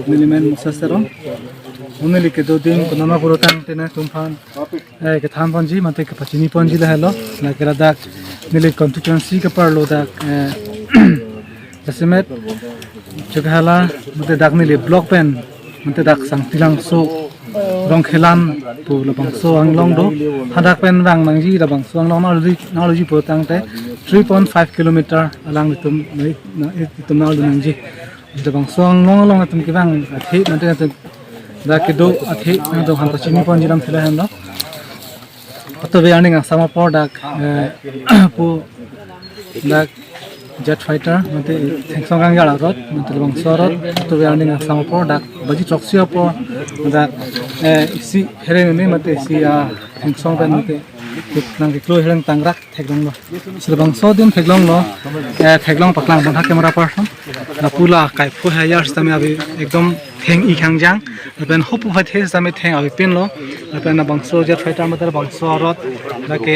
milimen musasero unili ke 2 दिन ko nama purotan tena tumfan ke tham ponji mate ke pachini ponji la hello na ke dak nili constituency ke parlo dak asimet chokhala mate dak nili block pen mate dak sang tilang so rong khelan pu labang so anglong do hadak pen bang nangji labang so anglong knowledge purotang te 3.5 kilometer alang tum knowledge nangji labang so anglong tum ke bang athi mate da ke do athi do han pachini ponji ram thila hen lo to be earning sama por dak pu dak jet fighter mate thengsong jala rot mate labang so rot to be earning sama por dak baji troksio por dak isi here me mate si thengsong ban mate nang klo herang tangrak theklong lo silbang so din theklong lo theklong paklang bantha camera person na pula kai phu ha yars tame abi ekdom theng I khangjang ben hopu ha the tame theng abi pin lo ben na bangso jet fighter mate bangso rot na ke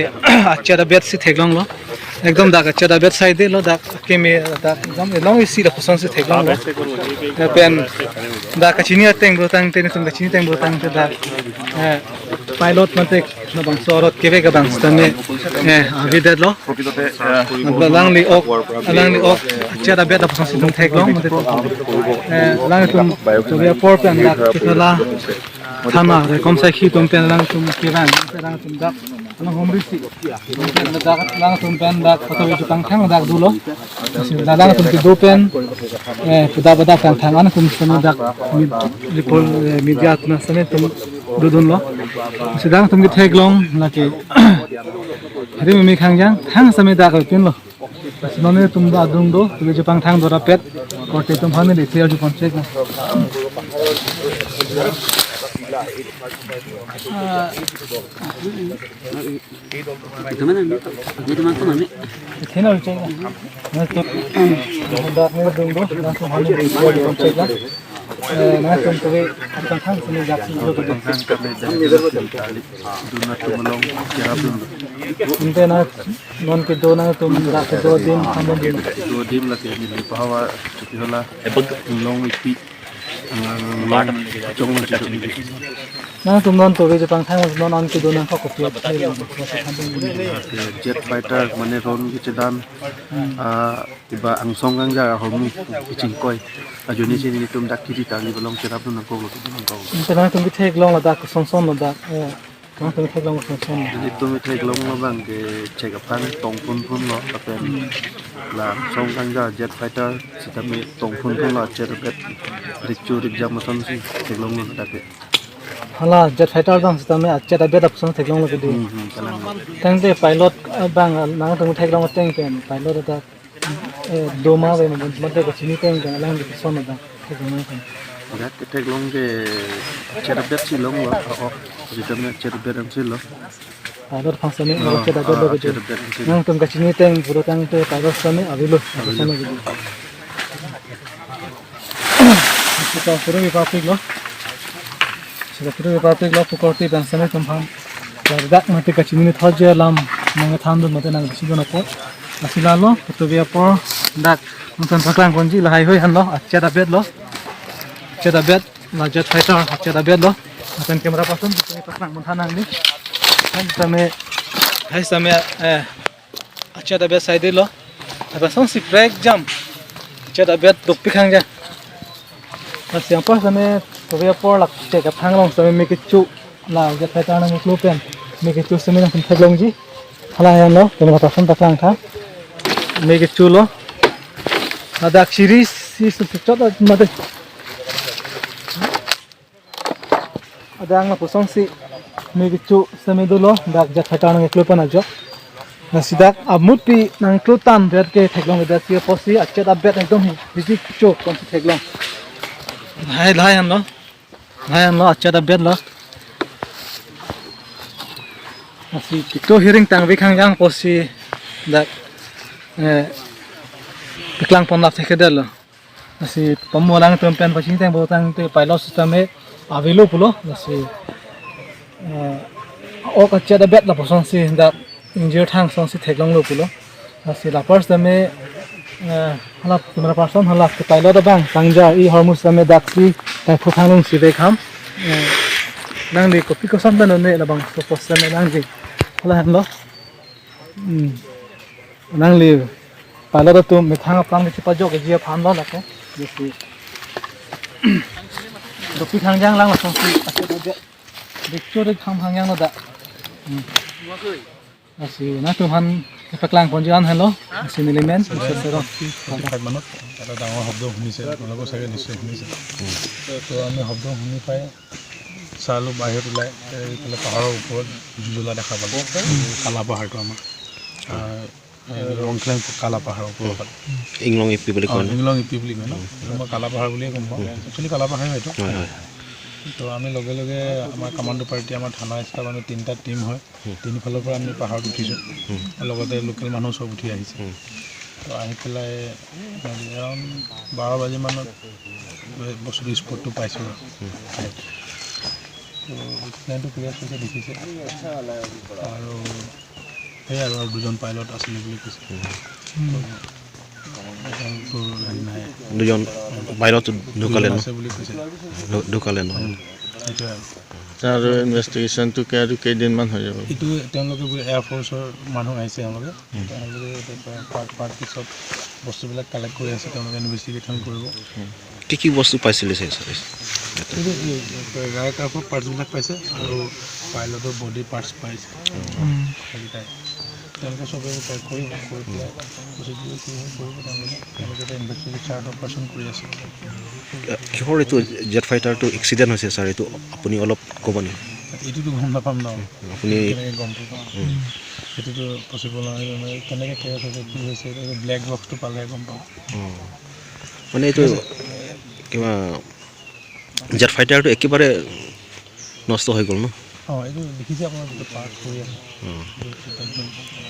acha da bet si theklong lo ekdom da acha da bet side lo da ke me da ekdom long isi da puson si theklong lo ben da kachini teng bro tang te tum kachini teng bro tang te da pilot mate na bangso rot keve ka bang stame abi det lo lang li ok acha da bet da puson si tum theklong mate lang tum to be por pen da kitala thama re kom sai khi tum pen lang tum kiran lang tum da lang homri si da lang tum pen da photo ju kang thang da dulo da lang tum ki do pen bada kang thang an tum sana da repol media na sane tum dudun lo sidang tum ki theklong na ke hari mi khangjang thang same da ka pin lo sinone tum da dung do tu ju pang thang dora pet korte tum hane de ser ju ponche na teman to mami thenal chenga na to da ne dung do na tum hane de ser ju ponche na na tum to pang thang same da si jo do tumlong kerabun inte na non ke do na tum da ke 2 दिन हम 2 दिन lake ni pahawa chuki hola long ipi na tum non to je pang thang non on ke do na ko ko jet fighter mane ron ki chedan iba angsong gang ja homi ching koi ajuni chini tum dak ki ta ni bolong kerabun ko ko inte na tum ki thek long la da ko song song la da Kang tum thek long song song ni tum thek long la bang ke che ka pan tong phun lo ka pen la song gang ja jet fighter sitame tong phun lo che ret richu rik jam son si thek long la da ke hala jet fighter bang sitame acha da bet option thek long la ke di tang de pilot bang na tum thek long teng pen pilot da do ma ve ma de ko chini teng da lang ke son da thek long pen Gak kita long ke cerabet sih long lo, kita cerabet am sih lo. Ada fungsi ni, cerabet lo ke. Nang tum kacini teng, pura teng tu pada sana, avilu, sana gitu. Kita pura bipapik lo, kita pura bipapik lo, pukorti bang sana tumpang. Dak mati kacini ni thoja lam, mangat handu mati nang bisi guna pot. Asila lo, putu biapor, dak nonton paklang konji lahai hoi han lo, cerabet lo. Acha bet la jet fighter acha bet lo akan kamera pasun kita pasang menthanang ni kan same acha bet side lo apa song si break jump acha bet duk pikhang ja siang pa same to be por lak che ka phang long same me ke chu la jet fighter na klo pen me ke chu same na thaglong ji hala yan lo kamera pasun pasang tha me ke chu lo adak series si su chot mate Adang na pusong si Migichu sa medulo dak jet fighter nang eklo na jo na sidak amut pi nang klutan bet ke theklong da si posi acha da bet ekdom bizik chu kon si theklong lai han lo acha da bet lo asi to hearing tang bi khang jang posi dak piklang pon la thekedel lo asi pamolang tum pen paching tang botang te pilot system e avilo pulo nasi ok acha da bet la poson si da injured hang song si theklong lo pulo nasi la first da me halap kamera person halap ke pilot bang tangja I hormus ame daksi tai phuthanung sidai kham nang di kopi ko sam dan ne la bang so posten nang di hala han lo nang li pilot tu me thang apang ni pa jok je pham lo la ko jesi kopi thangjang lang la song si ase de dikcho de kham hangyang lo da asi na tu han paklang ponjian hello asi element sero মানত এটা ডাঙৰ শব্দ শুনিছে আপোনালোকৰ চাগে নিশ্চয় শুনিছে তো আমি শব্দ শুনি পাই চালোঁ বাহিৰত ওলাই এইফালে পাহাৰৰ ওপৰত জ্বলা দেখা পালোঁ কালা পাহাৰটো আমাৰ ৰংখ্লেং কালা পাহাৰৰ ওপৰত ইংলং ইপি বুলি কয় ইংলং ইপি বুলি কয় ন মই কালা পাহাৰ বুলিয়ে গম পাওঁ একচুৱেলি কালা পাহাৰ হয়তো তো আমি লগে লগে আমাৰ কামাণ্ডো পাৰ্টি আমাৰ থানা ষ্টাফ আমি 3টা টিম হয় 3 ফালৰ পৰা আমি পাহাৰত উঠিছোঁ লগতে লোকেল মানুহ চব উঠি আহিছে তো আহি পেলাই এৰাউণ্ড 12 বাজি মানত বস্তুটো স্পটটো পাইছোঁ তো প্লেনটো ক্লিয়াৰ হৈছে দেখিছে আৰু সেই আৰু 2জন পাইলট আছিলে বুলি কৈছে দুজন পাইলট ঢুকালে ঢুকালে তাৰ ইনভেষ্টিগেশ্যনটো কেইদিনমান হৈ যাব এইটো তেওঁলোকে এয়াৰফ'ৰ্চৰ মানুহ আহিছে তেওঁলোকে পাৰ্ট পিছত বস্তুবিলাক কালেক্ট কৰি আছে তেওঁলোকে ইনভেষ্টিগেশ্যন কৰিব কি বস্তু পাইছিলে ৰাইকাৰ্ফৰ পাৰ্টছবিলাক পাইছে আৰু পাইলটৰ বডি পাৰ্টছ পাইছে সেইকেইটাই তেওঁলোকে চবে পেক কৰিব কৰি পেলাই প্ৰচিডিউৰ কৰিব তেওঁলোকে এটা ইনভেষ্টিগেশ্যন অপাৰেশ্যন কৰি আছে কিহৰ এইটো জেট ফাইটাৰটো এক্সিডেণ্ট হৈছে ছাৰ এইটো আপুনি অলপ ক'ব নেকি এইটোতো গম নাপাম ন আপুনি কেনেকৈ গম পাব সেইটোতো পচিবল নহয় কেনেকৈ কেছ হৈছে কি হৈছে ব্লেক বক্সটো পালে গম পাব মানে এইটো কিবা জেট ফাইটাৰটো একেবাৰে নষ্ট হৈ গ'ল ন এইটো দেখিছে আপোনাৰ যিটো পাৰ্ট কৰি আছে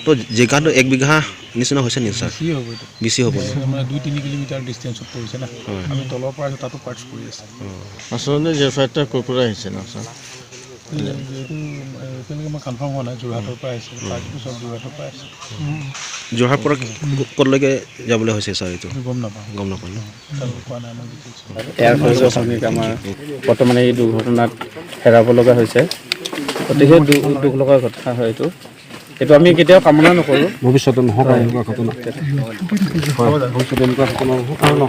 তো জেগাটো 1 বিঘা নিচিনা হৈছে নেকি ছাৰ বেছি হ'ব এইটো বেছি হ'ব মানে 2-3 কিলোমিটাৰ ডিষ্টেঞ্চত পৰিছে না আমি তলৰ পৰা আছোঁ তাতো পাৰ্টছ কৰি আছে আচলতে জেট ফাইটাৰ ক'ৰ পৰা আহিছে ন ছাৰ এইটো এতিয়ালৈকে মই কনফাৰ্ম হোৱা নাই যোৰহাটৰ পৰা আহিছে পাৰ্টছটো চব যোৰহাটৰ পৰা আহিছে যোৰহাট পৰা ক'লৈকে যাবলৈ হৈছে ছাৰ এইটো গম নাপাওঁ ন কোৱা নাই মই দেখিছোঁ এয়াৰফ'ৰ্চৰ শ্ৰমিক আমাৰ বৰ্তমানে এই দুৰ্ঘটনাত হেৰাব লগা হৈছে অতিকে দুখ লগা কথা হয় এইটো আমি কেতিয়াও কামনা নকৰোঁ ভৱিষ্যতে নহওক এনেকুৱা ঘটনা ভৱিষ্যতে এনেকুৱা ঘটনা নহওক আৰু ন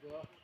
ছাৰ